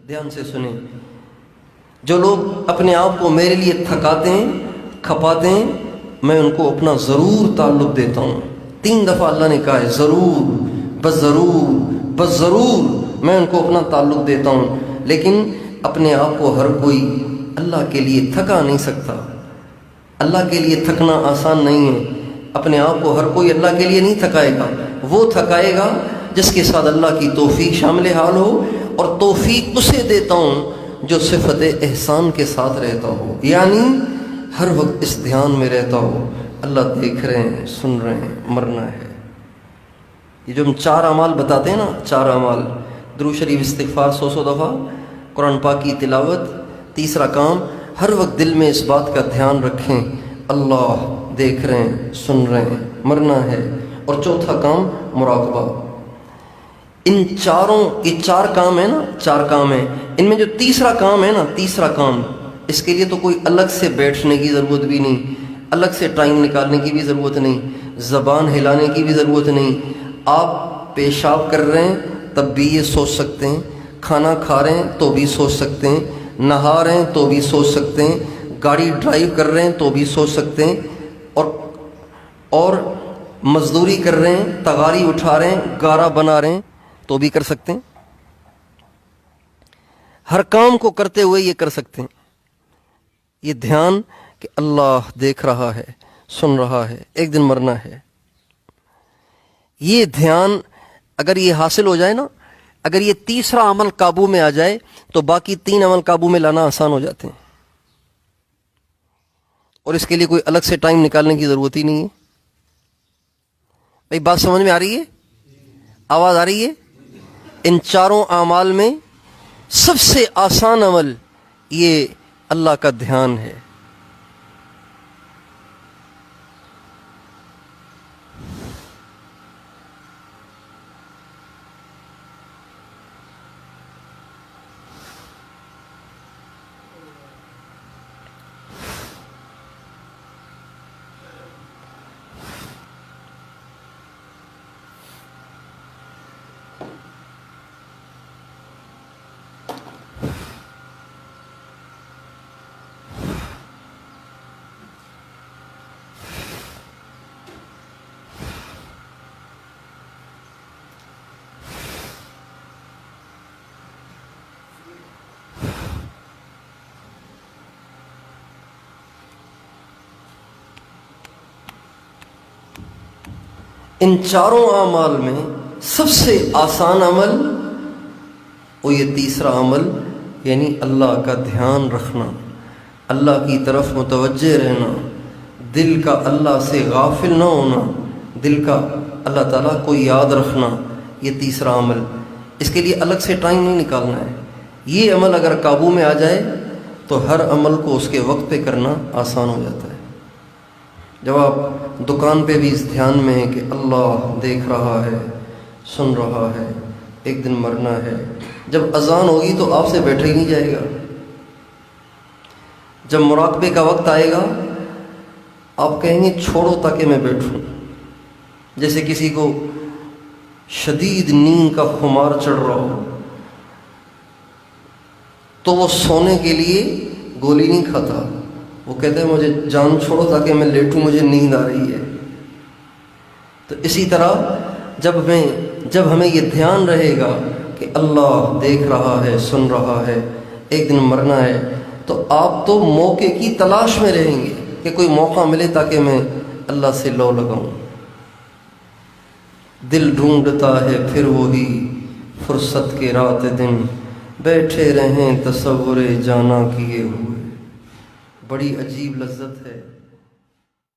دھیان سے سنیں، جو لوگ اپنے آپ کو میرے لیے تھکاتے ہیں، کھپاتے ہیں، میں ان کو اپنا ضرور تعلق دیتا ہوں۔ 3 دفعہ اللہ نے کہا ہے ضرور، بس ضرور، بس ضرور میں ان کو اپنا تعلق دیتا ہوں۔ لیکن اپنے آپ کو ہر کوئی اللہ کے لیے تھکا نہیں سکتا، اللہ کے لیے تھکنا آسان نہیں ہے۔ اپنے آپ کو ہر کوئی اللہ کے لیے نہیں تھکائے گا، وہ تھکائے گا جس کے ساتھ اللہ کی توفیق شامل حال ہو، اور توفیق اسے دیتا ہوں جو صفت احسان کے ساتھ رہتا ہو، یعنی ہر وقت اس دھیان میں رہتا ہو اللہ دیکھ رہے ہیں، سن رہے ہیں، مرنا ہے۔ یہ جو ہم 4 اعمال بتاتے ہیں نا، 4 اعمال، درود شریف استغفار 100 دفعہ، قرآن پاک کی تلاوت، تیسرا کام ہر وقت دل میں اس بات کا دھیان رکھیں اللہ دیکھ رہے ہیں، سن رہے ہیں، مرنا ہے، اور چوتھا کام مراقبہ۔ ان چاروں، یہ 4 کام ہیں نا، 4 کام ہیں، ان میں جو تیسرا کام ہے نا، تیسرا کام، اس کے لیے تو کوئی الگ سے بیٹھنے کی ضرورت بھی نہیں، الگ سے ٹائم نکالنے کی بھی ضرورت نہیں، زبان ہلانے کی بھی ضرورت نہیں۔ آپ پیشاب کر رہے ہیں تب بھی یہ سوچ سکتے ہیں، کھانا کھا رہے ہیں تو بھی سوچ سکتے ہیں، نہا رہے ہیں تو بھی سوچ سکتے ہیں، گاڑی ڈرائیو کر رہے ہیں تو بھی سوچ سکتے ہیں، اور مزدوری کر رہے ہیں، تغاری اٹھا رہے ہیں، گارا بنا رہے ہیں تو بھی کر سکتے ہیں۔ ہر کام کو کرتے ہوئے یہ کر سکتے ہیں۔ یہ دھیان کہ اللہ دیکھ رہا ہے، سن رہا ہے، ایک دن مرنا ہے، یہ دھیان اگر یہ حاصل ہو جائے نا، اگر یہ تیسرا عمل قابو میں آ جائے تو باقی 3 عمل قابو میں لانا آسان ہو جاتے ہیں، اور اس کے لیے کوئی الگ سے ٹائم نکالنے کی ضرورت ہی نہیں ہے۔ بھائی بات سمجھ میں آ رہی ہے؟ آواز آ رہی ہے؟ ان 4 اعمال میں سب سے آسان عمل یہ اللہ کا دھیان ہے۔ ان 4 اعمال میں سب سے آسان عمل وہ یہ تیسرا عمل، یعنی اللہ کا دھیان رکھنا، اللہ کی طرف متوجہ رہنا، دل کا اللہ سے غافل نہ ہونا، دل کا اللہ تعالیٰ کو یاد رکھنا، یہ تیسرا عمل۔ اس کے لیے الگ سے ٹائم نہیں نکالنا ہے۔ یہ عمل اگر قابو میں آ جائے تو ہر عمل کو اس کے وقت پہ کرنا آسان ہو جاتا ہے۔ جب آپ دکان پہ بھی اس دھیان میں ہے کہ اللہ دیکھ رہا ہے، سن رہا ہے، ایک دن مرنا ہے، جب اذان ہوگی تو آپ سے بیٹھا ہی نہیں جائے گا۔ جب مراقبے کا وقت آئے گا آپ کہیں گے چھوڑو تاکہ میں بیٹھوں۔ جیسے کسی کو شدید نیند کا خمار چڑھ رہا ہو تو وہ سونے کے لیے گولی نہیں کھاتا، وہ کہتے ہیں مجھے جان چھوڑو تاکہ میں لیٹوں، مجھے نیند آ رہی ہے۔ تو اسی طرح جب ہمیں یہ دھیان رہے گا کہ اللہ دیکھ رہا ہے، سن رہا ہے، ایک دن مرنا ہے، تو آپ تو موقع کی تلاش میں رہیں گے کہ کوئی موقع ملے تاکہ میں اللہ سے لو لگاؤں۔ دل ڈھونڈتا ہے پھر وہی فرصت کے رات دن، بیٹھے رہیں تصور جانا کیے ہوئے۔ بڑی عجیب لذت ہے۔